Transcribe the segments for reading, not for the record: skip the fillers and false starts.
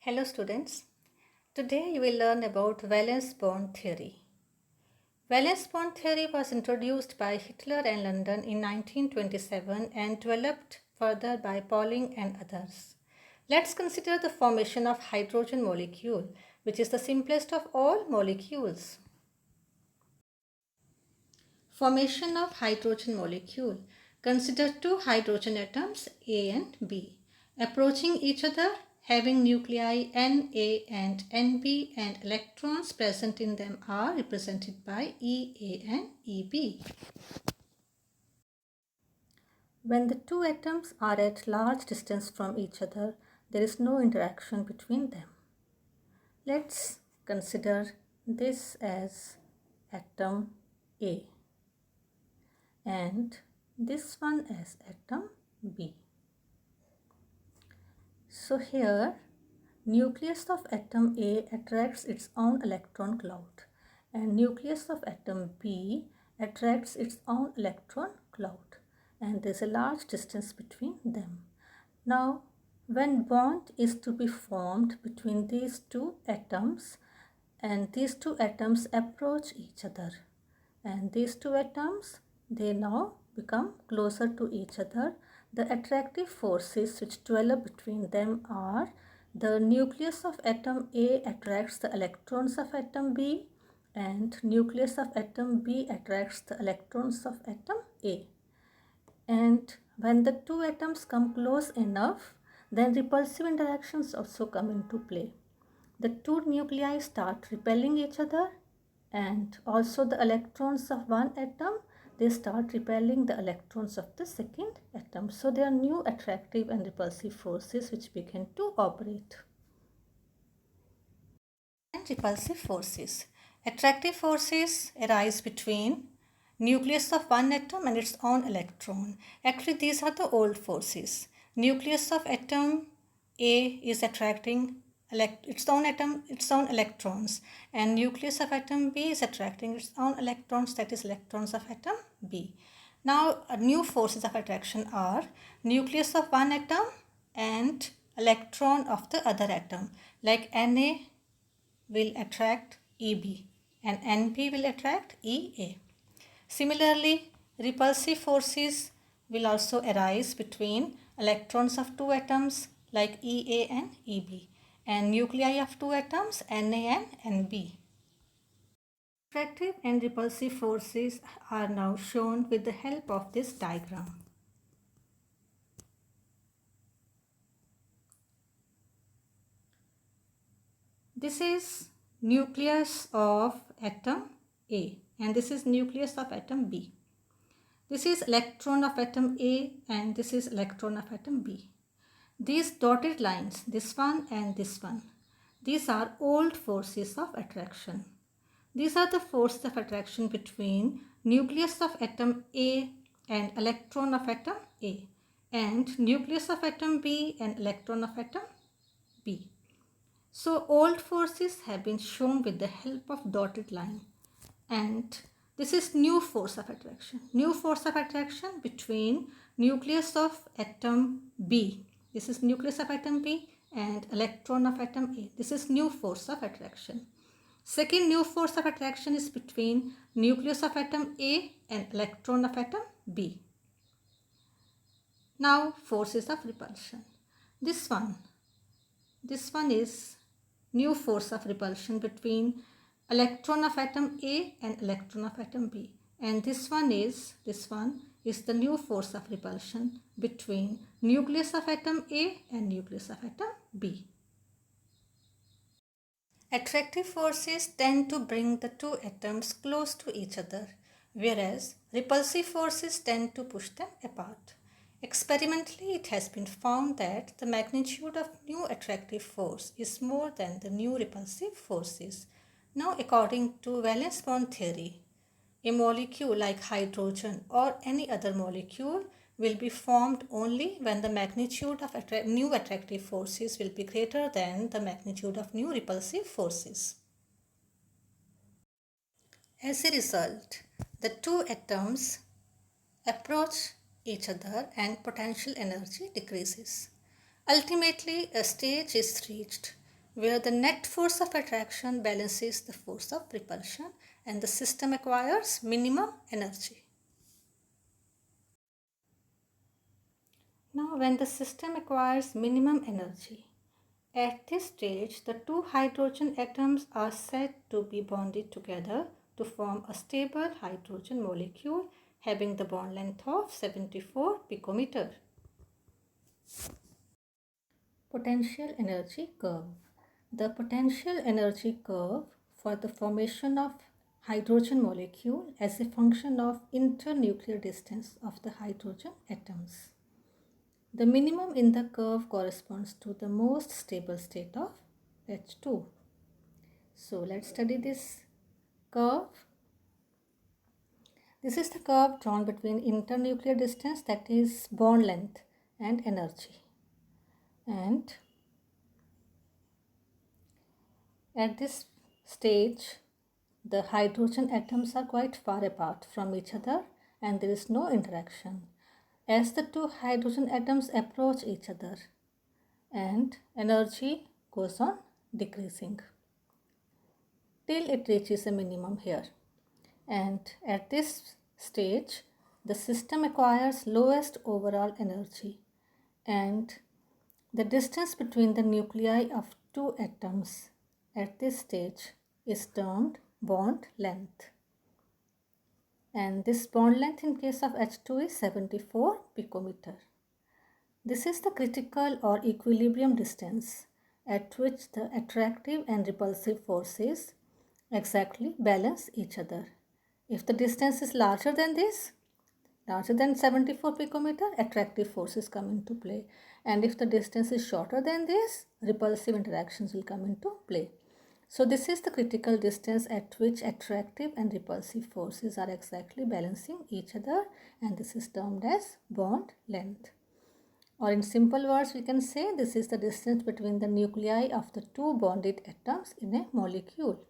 Hello students, today you will learn about valence bond theory. Valence bond theory was introduced by Hitler and London in 1927 and developed further by Pauling and others. Let's consider the formation of hydrogen molecule, which is the simplest of all molecules. Formation of hydrogen molecule. Consider two hydrogen atoms A and B approaching each other, having nuclei Na and Nb, and electrons present in them are represented by Ea and Eb. When the two atoms are at large distance from each other, there is no interaction between them. Let's consider this as atom A and this one as atom B. So here nucleus of atom A attracts its own electron cloud and nucleus of atom B attracts its own electron cloud, and there is a large distance between them. Now when bond is to be formed between these two atoms and these two atoms approach each other, and these two atoms, they now become closer to each other. The attractive forces which develop between them are the nucleus of atom A attracts the electrons of atom B and nucleus of atom B attracts the electrons of atom A. And when the two atoms come close enough, then repulsive interactions also come into play. The two nuclei start repelling each other, and also the electrons of one atom, they start repelling the electrons of the second atom. So there are new attractive and repulsive forces which begin to operate. And repulsive forces. Attractive forces arise between nucleus of one atom and its own electron. Actually, these are the old forces. Nucleus of atom A is attracting its own electrons, and nucleus of atom B is attracting its own electrons, that is electrons of atom B. Now new forces of attraction are nucleus of one atom and electron of the other atom, like Na will attract Eb and Nb will attract Ea. Similarly, repulsive forces will also arise between electrons of two atoms like Ea and Eb and nuclei of two atoms Na and Nb. Attractive and repulsive forces are now shown with the help of this diagram. This is nucleus of atom A and this is nucleus of atom B. This is electron of atom A and this is electron of atom B. These dotted lines, this one and this one, these are old forces of attraction. These are the forces of attraction between nucleus of atom A and electron of atom A and nucleus of atom B and electron of atom B. So old forces have been shown with the help of dotted line, and this is new force of attraction. New force of attraction between nucleus of atom B. This is nucleus of atom B and electron of atom A. This is new force of attraction. Second new force of attraction is between nucleus of atom A and electron of atom B. Now forces of repulsion. This one is new force of repulsion between electron of atom A and electron of atom B, and this one is the new force of repulsion between nucleus of atom A and nucleus of atom B. Attractive forces tend to bring the two atoms close to each other, whereas repulsive forces tend to push them apart. Experimentally, it has been found that the magnitude of new attractive force is more than the new repulsive forces. Now, according to valence bond theory, a molecule like hydrogen or any other molecule will be formed only when the magnitude of new attractive forces will be greater than the magnitude of new repulsive forces. As a result, the two atoms approach each other and potential energy decreases. Ultimately, a stage is reached where the net force of attraction balances the force of repulsion and the system acquires minimum energy. Now, when the system acquires minimum energy, at this stage, the two hydrogen atoms are said to be bonded together to form a stable hydrogen molecule having the bond length of 74 picometer. Potential energy curve. The potential energy curve for the formation of hydrogen molecule as a function of internuclear distance of the hydrogen atoms. The minimum in the curve corresponds to the most stable state of H2. So let's study this curve. This is the curve drawn between internuclear distance, that is bond length, and energy. And at this stage, the hydrogen atoms are quite far apart from each other and there is no interaction. As the two hydrogen atoms approach each other, and energy goes on decreasing till it reaches a minimum here. And at this stage, the system acquires lowest overall energy, and the distance between the nuclei of two atoms at this stage is termed bond length. And this bond length in case of H2 is 74 picometer. This is the critical or equilibrium distance at which the attractive and repulsive forces exactly balance each other. If the distance is larger than this, larger than 74 picometer, attractive forces come into play. And if the distance is shorter than this, repulsive interactions will come into play. So this is the critical distance at which attractive and repulsive forces are exactly balancing each other, and this is termed as bond length. Or in simple words, we can say this is the distance between the nuclei of the two bonded atoms in a molecule.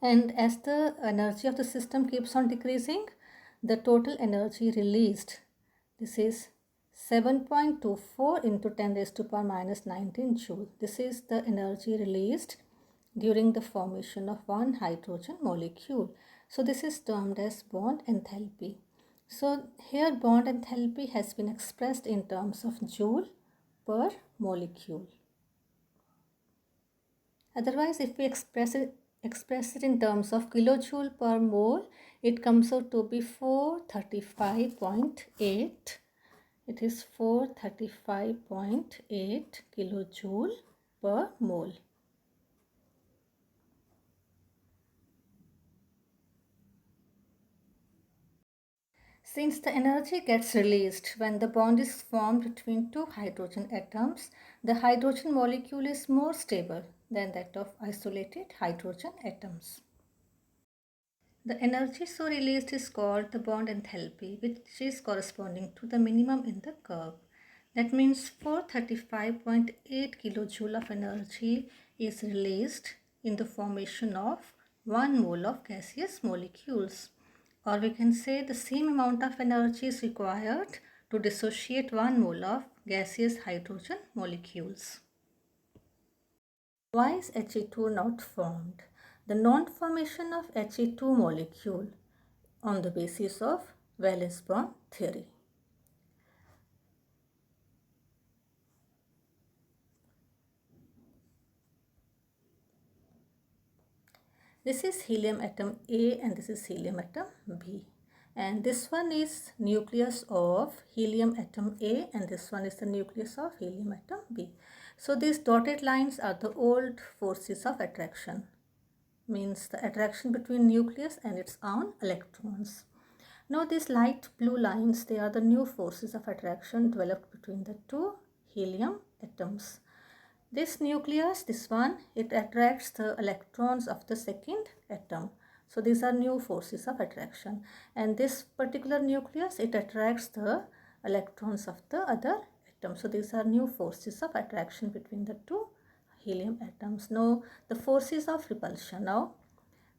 And as the energy of the system keeps on decreasing, the total energy released, this is 7.24 into 10 raised to power minus 19 joule. This is the energy released during the formation of one hydrogen molecule. So this is termed as bond enthalpy. So here bond enthalpy has been expressed in terms of joule per molecule. Otherwise, if we express it in terms of kilojoule per mole, it comes out to be 435.8. It is 435.8 kilojoule per mole. Since the energy gets released when the bond is formed between two hydrogen atoms, the hydrogen molecule is more stable than that of isolated hydrogen atoms. The energy so released is called the bond enthalpy, which is corresponding to the minimum in the curve. That means 435.8 kilojoule of energy is released in the formation of 1 mole of gaseous molecules. Or we can say the same amount of energy is required to dissociate 1 mole of gaseous hydrogen molecules. Why is He2 not formed? The non-formation of He2 molecule on the basis of valence bond theory. This is helium atom A and this is helium atom B. And this one is nucleus of helium atom A and this one is the nucleus of helium atom B. So these dotted lines are the old forces of attraction, means the attraction between nucleus and its own electrons. Now these light blue lines, they are the new forces of attraction developed between the two helium atoms. This nucleus, this one, it attracts the electrons of the second atom. So these are new forces of attraction. And this particular nucleus, it attracts the electrons of the other atom. So these are new forces of attraction between the two helium atoms. Now the forces of repulsion. Now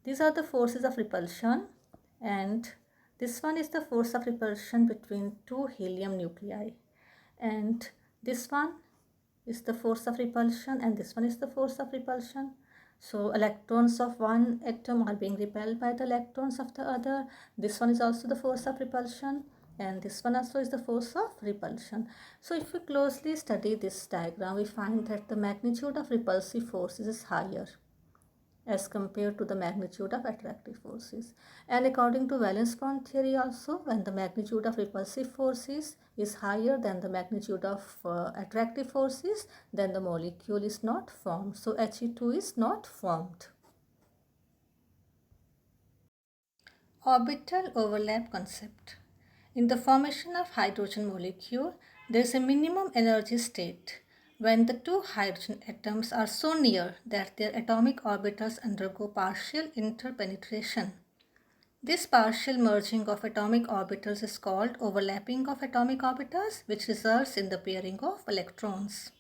these are the forces of repulsion, and this one is the force of repulsion between two helium nuclei, and this one is the force of repulsion and this one is the force of repulsion. So electrons of one atom are being repelled by the electrons of the other. This one is also the force of repulsion and this one also is the force of repulsion. So if we closely study this diagram, we find that the magnitude of repulsive forces is higher as compared to the magnitude of attractive forces. And according to valence bond theory also, when the magnitude of repulsive forces is higher than the magnitude of attractive forces, then the molecule is not formed. So He2 is not formed. Orbital overlap concept. In the formation of hydrogen molecule, there is a minimum energy state when the two hydrogen atoms are so near that their atomic orbitals undergo partial interpenetration. This partial merging of atomic orbitals is called overlapping of atomic orbitals, which results in the pairing of electrons.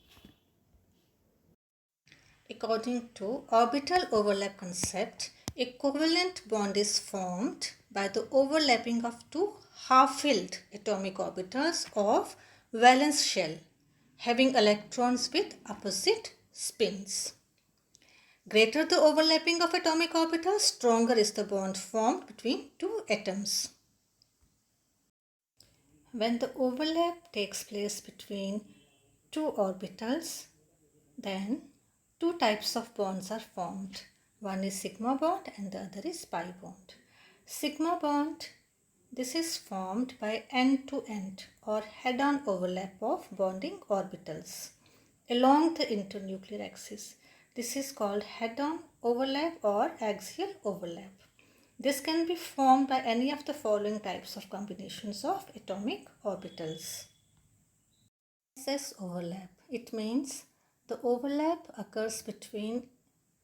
According to orbital overlap concept, a covalent bond is formed by the overlapping of two half-filled atomic orbitals of valence shell having electrons with opposite spins. Greater the overlapping of atomic orbitals, stronger is the bond formed between two atoms. When the overlap takes place between two orbitals, then two types of bonds are formed. One is sigma bond and the other is pi bond. Sigma bond, this is formed by end-to-end or head-on overlap of bonding orbitals along the internuclear axis. This is called head-on overlap or axial overlap. This can be formed by any of the following types of combinations of atomic orbitals. SS overlap. It means the overlap occurs between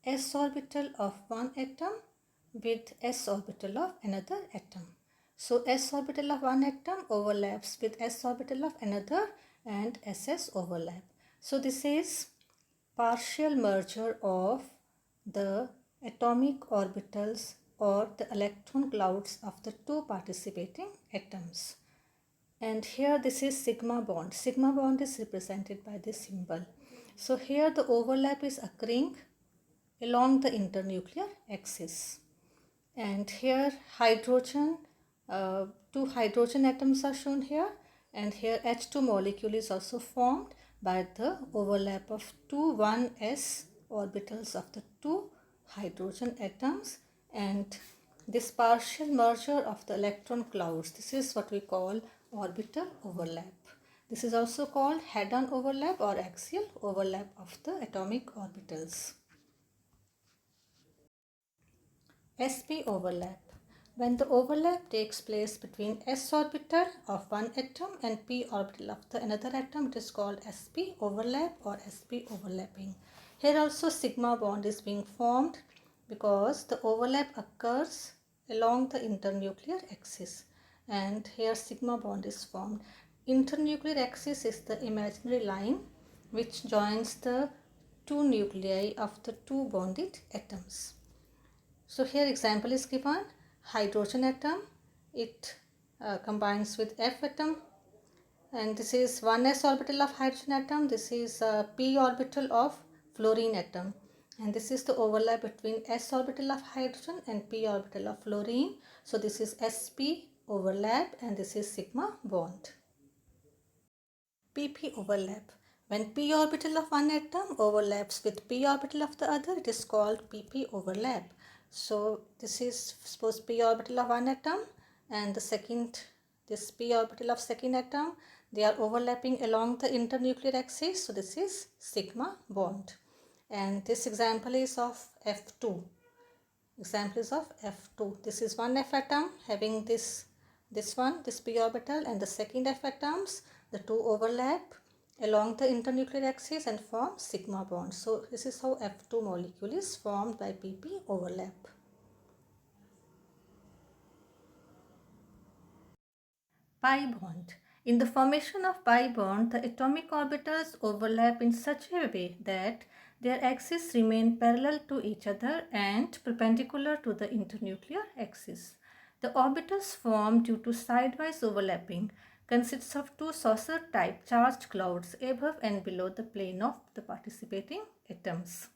s orbital of one atom with s orbital of another atom. So s orbital of one atom overlaps with s orbital of another and SS overlap. So this is partial merger of the atomic orbitals or the electron clouds of the two participating atoms. And here this is sigma bond. Sigma bond is represented by this symbol. So here the overlap is occurring along the internuclear axis. And here hydrogen, two hydrogen atoms are shown here. And here H2 molecule is also formed by the overlap of two 1s orbitals of the two hydrogen atoms and this partial merger of the electron clouds. This is what we call orbital overlap. This is also called head-on overlap or axial overlap of the atomic orbitals. sp overlap. When the overlap takes place between s orbital of one atom and p orbital of the another atom, it is called sp overlap or sp overlapping. Here also sigma bond is being formed because the overlap occurs along the internuclear axis and here sigma bond is formed. Internuclear axis is the imaginary line which joins the two nuclei of the two bonded atoms. So here example is given, hydrogen atom, it combines with F atom and this is 1s orbital of hydrogen atom, this is p orbital of fluorine atom and this is the overlap between s orbital of hydrogen and p orbital of fluorine. So this is sp overlap and this is sigma bond. pp overlap. When p orbital of one atom overlaps with p orbital of the other, it is called pp overlap. So this is suppose p orbital of one atom and this p orbital of second atom, they are overlapping along the internuclear axis. So this is sigma bond. And this example is of F2. Example is of F2. This is one F atom having this p orbital and the second F atoms, the two overlap along the internuclear axis and form sigma bond. So this is how F2 molecule is formed by pp overlap. Pi bond. In the formation of pi bond, the atomic orbitals overlap in such a way that their axes remain parallel to each other and perpendicular to the internuclear axis. The orbitals formed due to sidewise overlapping consists of two saucer-type charged clouds above and below the plane of the participating atoms.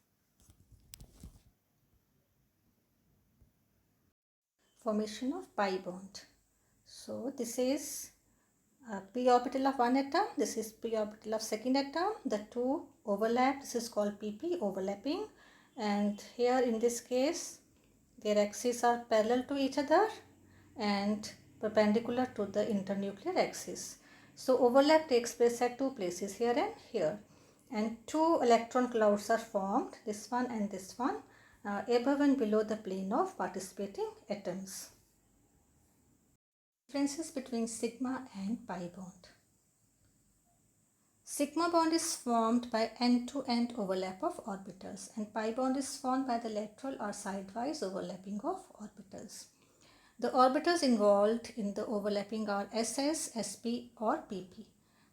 Formation of pi bond. So this is p orbital of one atom, this is p orbital of second atom, the two overlap, this is called pp, overlapping, and here in this case their axes are parallel to each other and perpendicular to the internuclear axis. So overlap takes place at two places, here and here, and two electron clouds are formed, this one and this one, above and below the plane of participating atoms. Differences between sigma and pi bond. Sigma bond is formed by end-to-end overlap of orbitals, and pi bond is formed by the lateral or sidewise overlapping of orbitals. The orbitals involved in the overlapping are SS, SP or PP.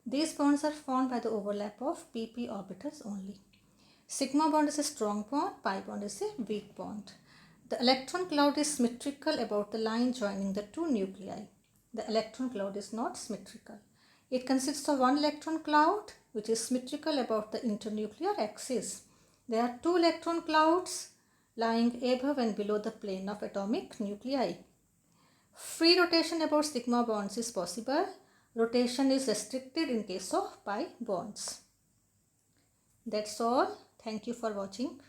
These bonds are formed by the overlap of PP orbitals only. Sigma bond is a strong bond, pi bond is a weak bond. The electron cloud is symmetrical about the line joining the two nuclei. The electron cloud is not symmetrical. It consists of one electron cloud which is symmetrical about the internuclear axis. There are two electron clouds lying above and below the plane of atomic nuclei. Free rotation about sigma bonds is possible. Rotation is restricted in case of pi bonds. That's all. Thank you for watching.